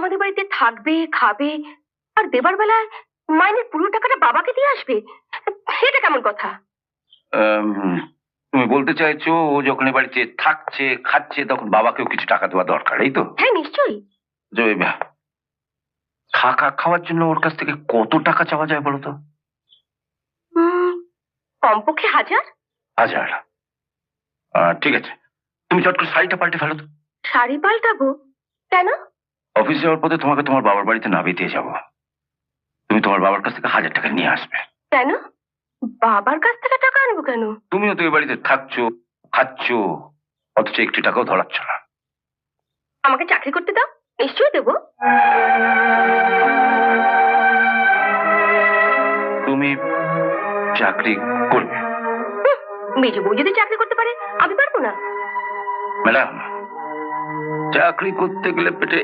আমাদের বাড়িতে থাকবে, খাবে, আর দেবার বেলায় মাইনের পুরো টাকাটা বাবাকে দিয়ে আসবে? এটা কেমন কথা? তুমি বলতে চাইছো ও যখন এ বাড়িতে থাকছে খাচ্ছে তখন বাবাকেও কিছু টাকা দেওয়া দরকার, এই তো? হ্যাঁ, নিশ্চয়ই। থাকা খাওয়ার জন্য ওর কাছ থেকে কত টাকা চাওয়া যায় বলো তো? কমপক্ষে 1000। 1000? ঠিক আছে, তুমি চট করে শাড়িটা পাল্টে ফেলো তো। শাড়ি পাল্টাবো কেন? অফিস যাওয়ার পথে তোমাকে তোমার বাবার বাড়িতে নামিয়ে দিয়ে যাবো। তুমি তোমার বাবার কাছ থেকে 1000 টাকা নিয়ে আসবে। কেন? বাবার কাছ থেকে টাকা আনবো কেন? তুমিও তো এই বাড়িতে থাকছো খাচ্ছো, অথচ একটি টাকাও ধরাচ্ছ না। আমাকে চাকরি করতে দাও, নিশ্চয়ই দেবো। তুমি চাকরি করবে? মেজো বউ যদি চাকরি করতে পারে, আমি পারবো না? ম্যাডাম, চাকরি করতে গেলে পেটে